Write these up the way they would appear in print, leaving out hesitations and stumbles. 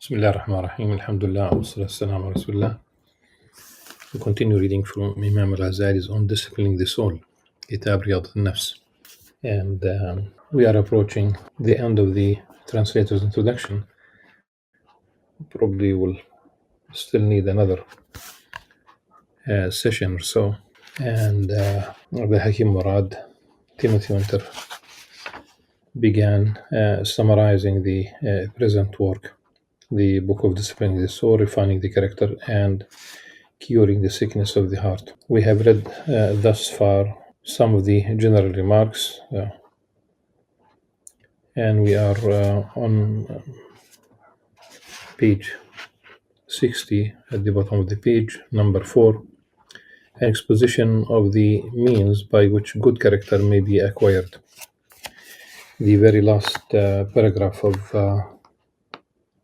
Bismillah ar-Rahman ar-Rahim, Alhamdulillah, wa salatu salam ala Rasulullah. We continue reading from Imam Al-Ghazali's on disciplining the soul, Kitab Riyad al-Nafs. And we are approaching the end of the translator's introduction. Probably will still need another session or so. And the Hakim Murad, Timothy Winter, began summarizing the present work, the Book of Disciplining the Soul, Refining the Character, and Curing the Sickness of the Heart. We have read thus far some of the general remarks, and we are on page 60 at the bottom of the page, number 4, an exposition of the means by which good character may be acquired. The very last paragraph of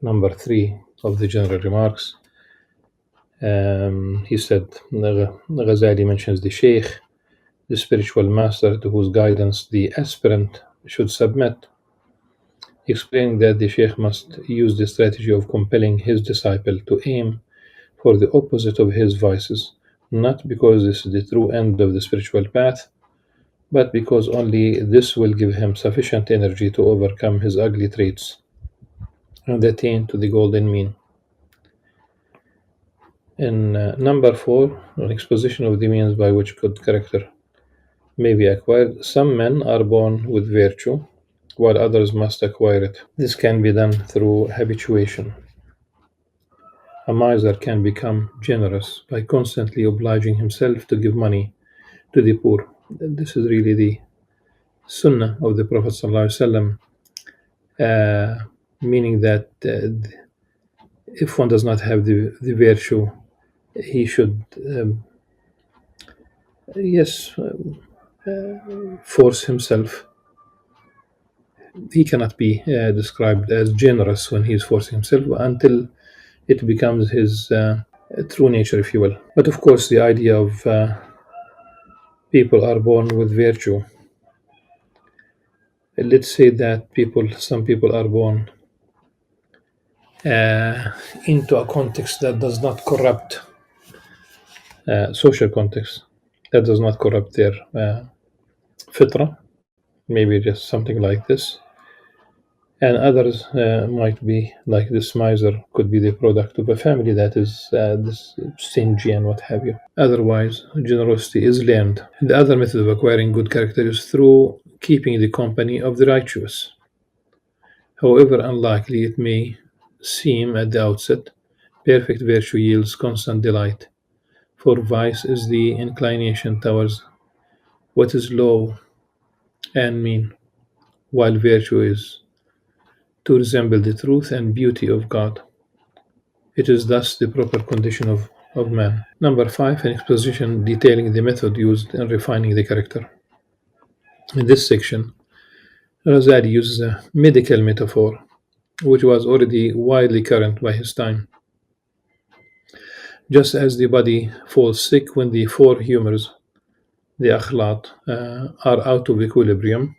number 3 of the general remarks, he said, Ghazali mentions the Sheikh, the spiritual master to whose guidance the aspirant should submit, explaining that the Sheikh must use the strategy of compelling his disciple to aim for the opposite of his vices, not because this is the true end of the spiritual path, but because only this will give him sufficient energy to overcome his ugly traits and attain to the golden mean. In number 4, an exposition of the means by which good character may be acquired. Some men are born with virtue, while others must acquire it. This can be done through habituation. A miser can become generous by constantly obliging himself to give money to the poor. This is really the sunnah of the Prophet ﷺ, meaning that if one does not have the virtue, he should, force himself. He cannot be described as generous when he is forcing himself until it becomes his true nature, if you will. But of course, the idea of people are born with virtue. Let's say that some people are born into a context that does not corrupt, social context that does not corrupt their fitra, maybe just something like this. And others might be like this miser, could be the product of a family that is this stingy and what have you. Otherwise, generosity is learned. The other method of acquiring good character is through keeping the company of the righteous. However unlikely it may seem at the outset, perfect virtue yields constant delight, for vice is the inclination towards what is low and mean, while virtue is to resemble the truth and beauty of God. It is thus the proper condition of man. Number 5, an exposition detailing the method used in refining the character. In this section, Ghazali uses a medical metaphor, which was already widely current by his time. Just as the body falls sick when the 4 humors, the akhlat, are out of equilibrium,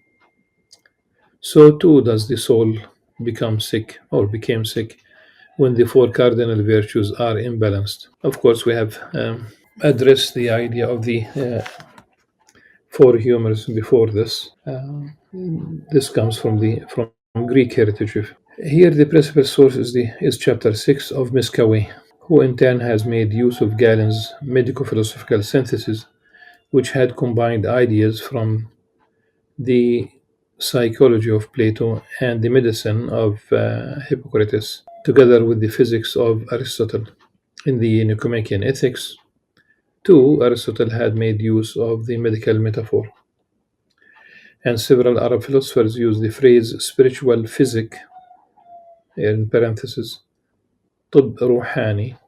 so too does the soul become sick or became sick when the 4 cardinal virtues are imbalanced. Of course, we have addressed the idea of the 4 humors before this. This comes from Greek heritage. Here, the principal source is chapter 6 of Miskawi, who in turn has made use of Galen's medico-philosophical synthesis, which had combined ideas from the psychology of Plato and the medicine of Hippocrates, together with the physics of Aristotle. In the Nicomachean Ethics, too, Aristotle had made use of the medical metaphor, and several Arab philosophers used the phrase spiritual physic, in parentheses, طب روحاني,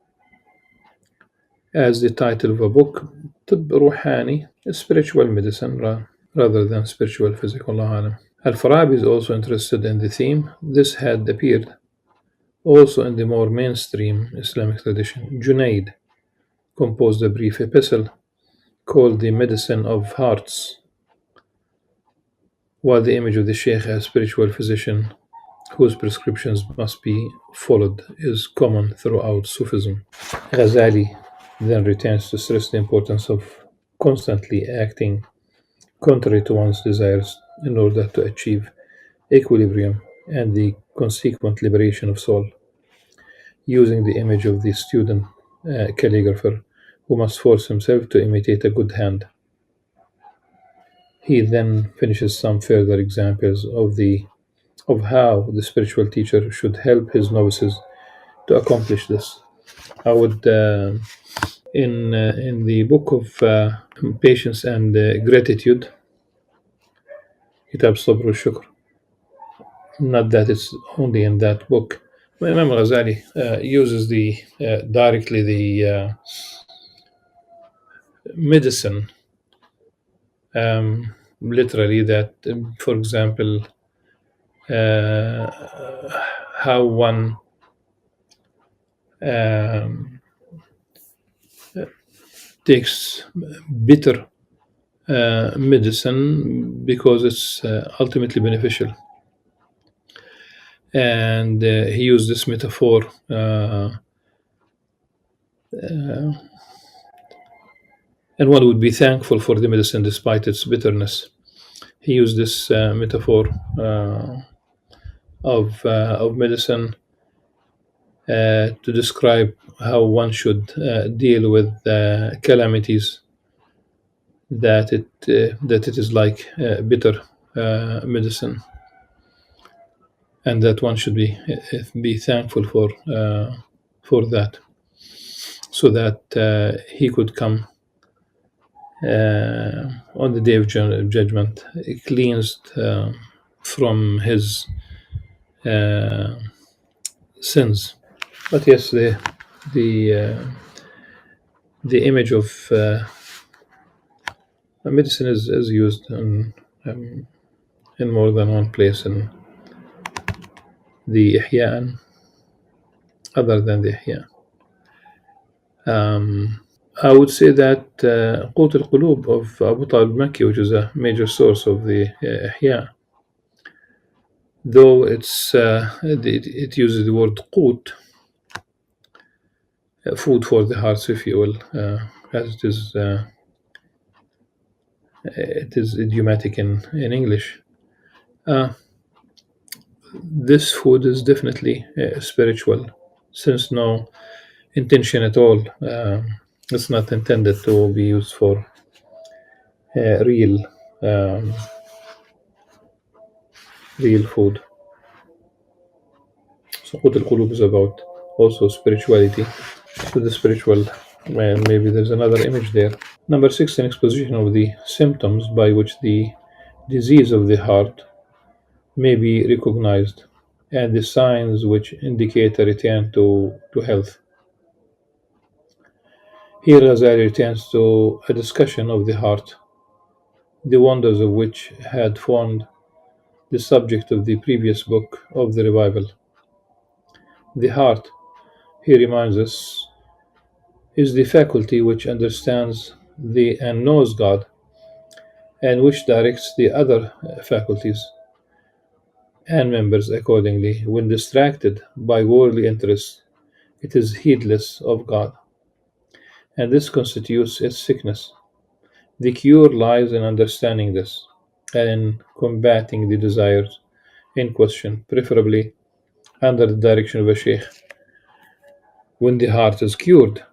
as the title of a book. طب روحاني, spiritual medicine rather than spiritual physic. Allah alam. Al-Farabi is also interested in the theme. This had appeared also in the more mainstream Islamic tradition. Junaid composed a brief epistle called The Medicine of Hearts, while the image of the Sheikh as spiritual physician whose prescriptions must be followed, is common throughout Sufism. Ghazali then returns to stress the importance of constantly acting contrary to one's desires in order to achieve equilibrium and the consequent liberation of soul, using the image of the student calligrapher who must force himself to imitate a good hand. He then finishes some further examples of how the spiritual teacher should help his novices to accomplish this. I would, in the book of patience and gratitude, Kitab Sabr al-Shukr, not that it's only in that book. Imam Ghazali uses the directly the medicine, literally that, for example, uh, how one um, takes bitter medicine because it's ultimately beneficial. And he used this metaphor, and one would be thankful for the medicine despite its bitterness. He used this metaphor of medicine to describe how one should deal with calamities, that it is like bitter medicine, and that one should be thankful for that, so that he could come on the day of judgment cleansed from his uh, sins. But yes, the image of medicine is used in more than one place in the Ihya, other than the Ihya. I would say that Qut al-Qulub of Abu Talib Makki, which is a major source of the Ihya, though it uses the word Qut, food for the hearts, if you will, as it is idiomatic in English. Uh, this food is definitely spiritual, since no intention at all. It's not intended to be used for real um, real food. So Qut al-Qulub is about also spirituality. So the spiritual, well, maybe there's another image there. Number six, an exposition of the symptoms by which the disease of the heart may be recognized, and the signs which indicate a return to health. Here Ghazali returns to a discussion of the heart, the wonders of which had formed the subject of the previous book of the revival. The heart, he reminds us, is the faculty which understands the and knows God, and which directs the other faculties and members accordingly. When distracted by worldly interests, it is heedless of God, and this constitutes its sickness. The cure lies in understanding this and in combating the desires in question, preferably under the direction of a sheikh. When the heart is cured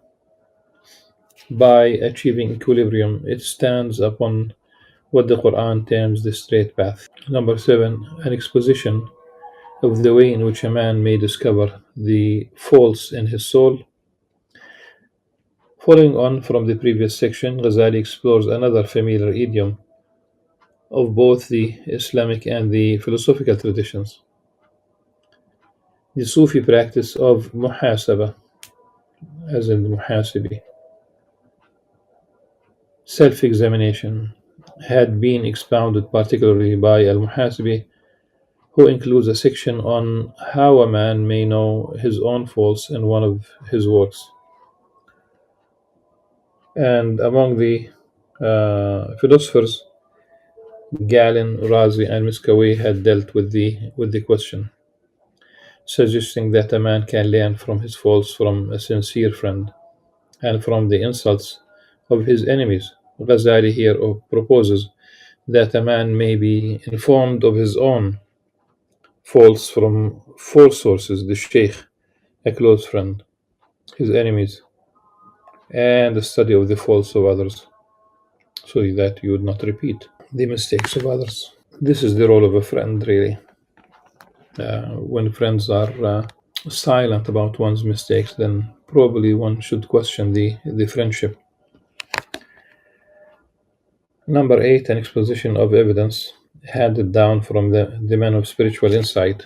by achieving equilibrium, it stands upon what the Quran terms the straight path. Number seven, an exposition of the way in which a man may discover the faults in his soul. Following on from the previous section, Ghazali explores another familiar idiom of both the Islamic and the philosophical traditions, the Sufi practice of muhasaba, as in the muhasibi, self examination, had been expounded particularly by Al Muhasibi, who includes a section on how a man may know his own faults in one of his works. And among the philosophers, Galen, Razi, and Miskawi had dealt with the question. suggesting that a man can learn from his faults from a sincere friend and from the insults of his enemies. Ghazali here proposes that a man may be informed of his own faults from four sources: the Sheikh, a close friend, his enemies, and the study of the faults of others, so that you would not repeat the mistakes of others. This is the role of a friend, really. When friends are silent about one's mistakes, then probably one should question the friendship. Number eight, an exposition of evidence handed down from the men of spiritual insight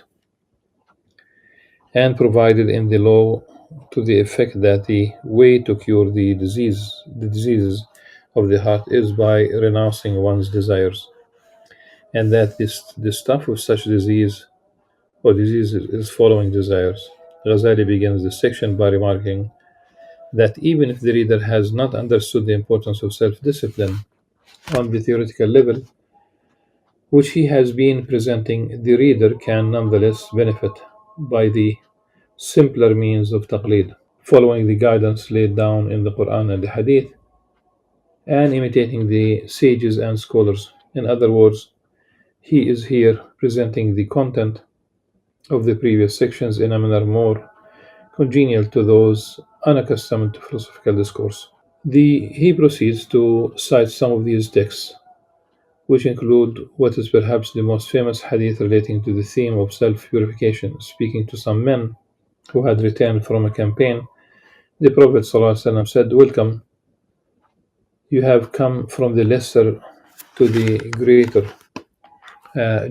and provided in the law to the effect that the way to cure the diseases of the heart is by renouncing one's desires, and that the stuff of such disease or diseases is following desires. Ghazali begins this section by remarking that even if the reader has not understood the importance of self-discipline on the theoretical level, which he has been presenting, the reader can nonetheless benefit by the simpler means of taqlid, following the guidance laid down in the Quran and the Hadith, and imitating the sages and scholars. In other words, he is here presenting the content of the previous sections in a manner more congenial to those unaccustomed to philosophical discourse. He proceeds to cite some of these texts, which include what is perhaps the most famous hadith relating to the theme of self purification. Speaking to some men who had returned from a campaign, the Prophet ﷺ said, "Welcome, you have come from the lesser to the greater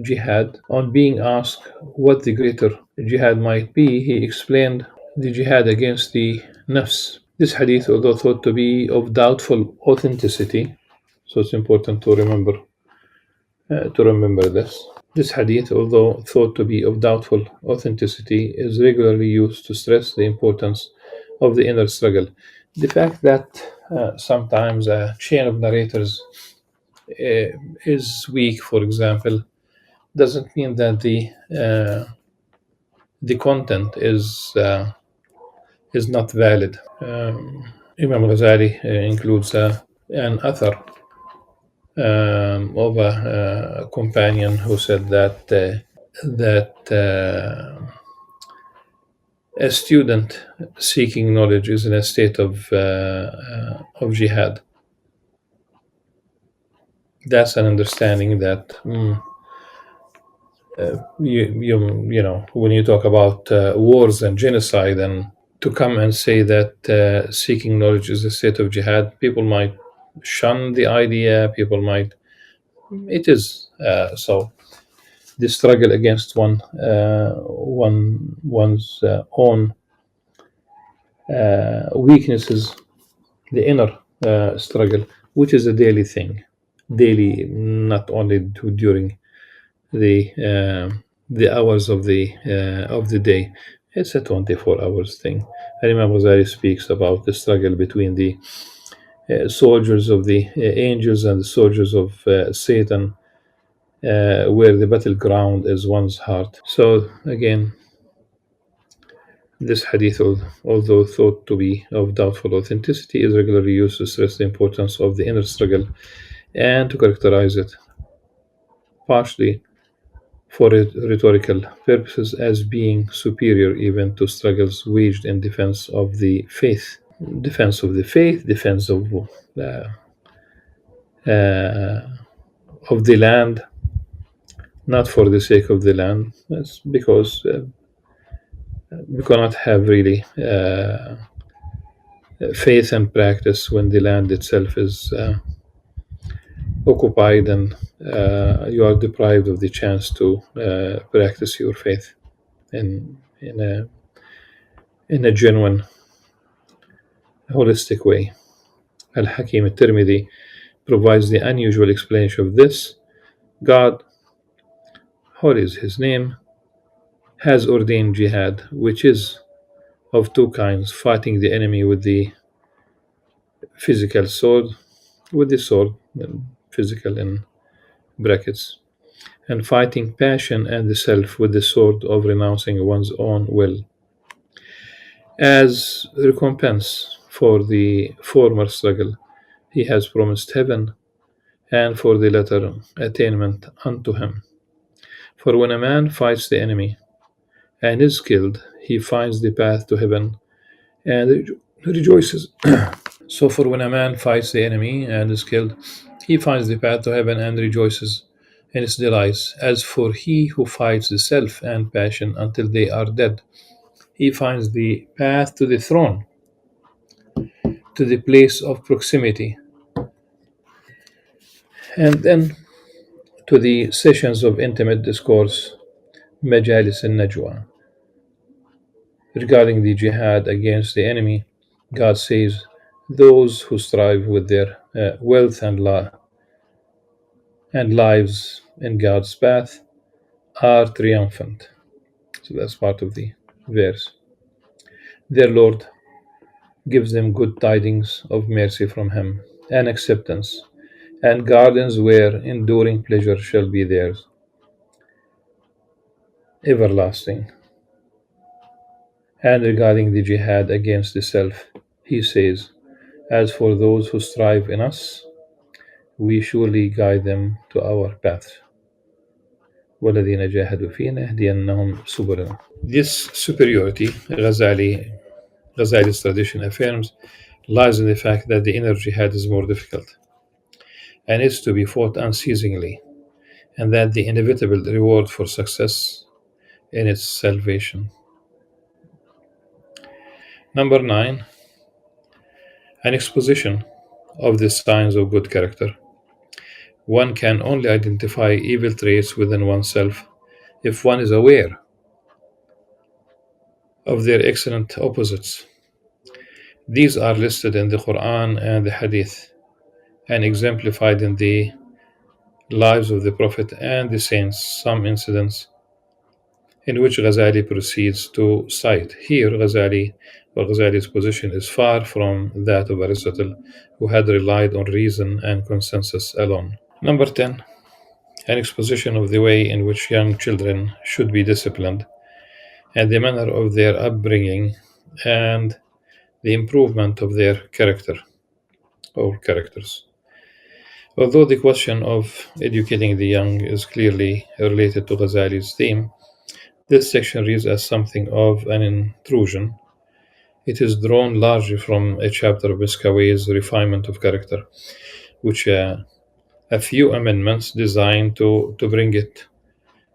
jihad." On being asked what the greater jihad might be, he explained the jihad against the nafs. This hadith, although thought to be of doubtful authenticity, so it's important to remember this. This hadith, although thought to be of doubtful authenticity, is regularly used to stress the importance of the inner struggle. The fact that sometimes a chain of narrators is weak, for example, doesn't mean that the content is not valid. Imam Ghazali includes an author of a companion who said that a student seeking knowledge is in a state of jihad. That's an understanding that you know, when you talk about wars and genocide, and to come and say that seeking knowledge is a state of jihad, people might shun the idea. People might. It is so. The struggle against one's own weaknesses, the inner struggle, which is a daily thing, daily, not only during the hours of the day. It's a 24 hours thing. And Imam Ghazali speaks about the struggle between the soldiers of the angels and the soldiers of Satan, where the battleground is one's heart. So again, this hadith, although thought to be of doubtful authenticity, is regularly used to stress the importance of the inner struggle and to characterize it, partially for rhetorical purposes, as being superior even to struggles waged in defense of the faith. Defense of the faith, defense of the land, not for the sake of the land. That's because we cannot have really faith and practice when the land itself is occupied, and you are deprived of the chance to practice your faith in a genuine, holistic way. Al-Hakim al-Tirmidhi provides the unusual explanation of this. God, holy is his name, has ordained jihad, which is of two kinds: fighting the enemy with the physical sword, with the sword, physical in brackets, and fighting passion and the self with the sword of renouncing one's own will. As recompense for the former struggle, he has promised heaven, and for the latter, attainment unto him. For when a man fights the enemy and is killed, he finds the path to heaven and rejoices. So, for when a man fights the enemy and is killed, he finds the path to heaven and rejoices in its delights. As for he who fights the self and passion until they are dead, he finds the path to the throne, to the place of proximity, and then to the sessions of intimate discourse, majalis and najwa. Regarding the jihad against the enemy, God says, those who strive with their wealth and lives in God's path are triumphant. So that's part of the verse. Their Lord gives them good tidings of mercy from Him and acceptance, and gardens where enduring pleasure shall be theirs, everlasting. And regarding the jihad against the self, He says, as for those who strive in us, we surely guide them to our path. وَالَّذِينَ جَاهَدُوا فِينَا يَهْدِيَنَّهُمْ سُبُلَنَا. This superiority, Ghazali's tradition affirms, lies in the fact that the inner jihad is more difficult and is to be fought unceasingly, and that the inevitable reward for success in its salvation. Number 9, an exposition of the signs of good character. One can only identify evil traits within oneself if one is aware of their excellent opposites. These are listed in the Quran and the Hadith and exemplified in the lives of the Prophet and the saints, some incidents in which Ghazali proceeds to cite. Here, Ghazali's position is far from that of Aristotle, who had relied on reason and consensus alone. Number 10, an exposition of the way in which young children should be disciplined and the manner of their upbringing and the improvement of their character or characters. Although the question of educating the young is clearly related to Ghazali's theme, this section reads as something of an intrusion. It is drawn largely from a chapter of Miskawayh's Refinement of Character, which a few amendments designed to bring it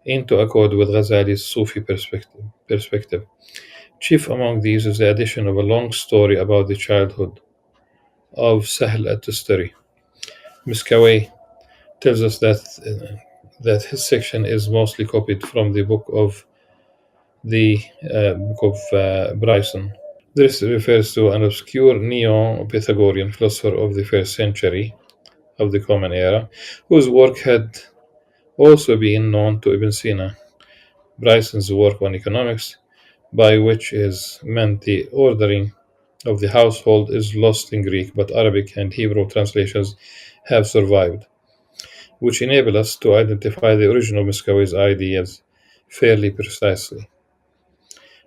into accord with Ghazali's Sufi perspective. Chief among these is the addition of a long story about the childhood of Sahl at-Tustari. Miskawayh tells us that his section is mostly copied from the book of Bryson. This refers to an obscure Neo-Pythagorean philosopher of the first century of the Common Era, whose work had also been known to Ibn Sina. Bryson's work on economics, by which is meant the ordering of the household, is lost in Greek, but Arabic and Hebrew translations have survived, which enable us to identify the original Miskawayh's ideas fairly precisely.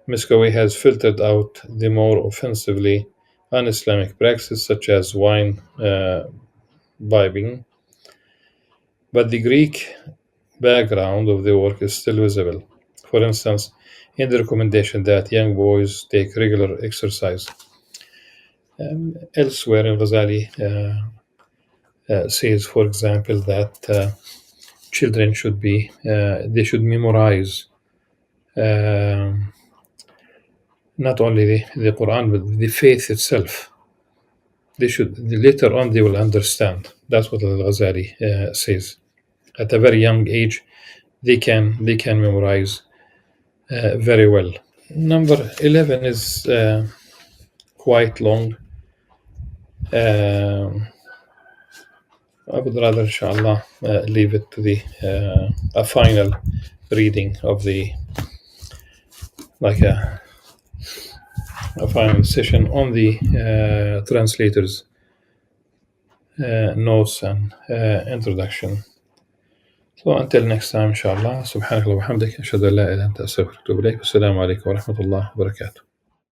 Miskawayh has filtered out the more offensively un-Islamic practices such as wine bibbing, but the Greek background of the work is still visible. For instance, in the recommendation that young boys take regular exercise. Elsewhere in Ghazali says, for example, that children should memorize not only the Quran but the faith itself. Later on they will understand. That's what Al-Ghazali says. At a very young age, they can memorize very well. Number 11 is quite long. I would rather, inshallah, leave it to a final reading of a final session on the translator's notes and introduction So until next time, inshallah, subhanakallah wa hamdik, ashhadu an la ilaha illa anta astaghfiruka wa atubu ilayk. Assalamu alaikum wa rahmatullahi wa barakatuh.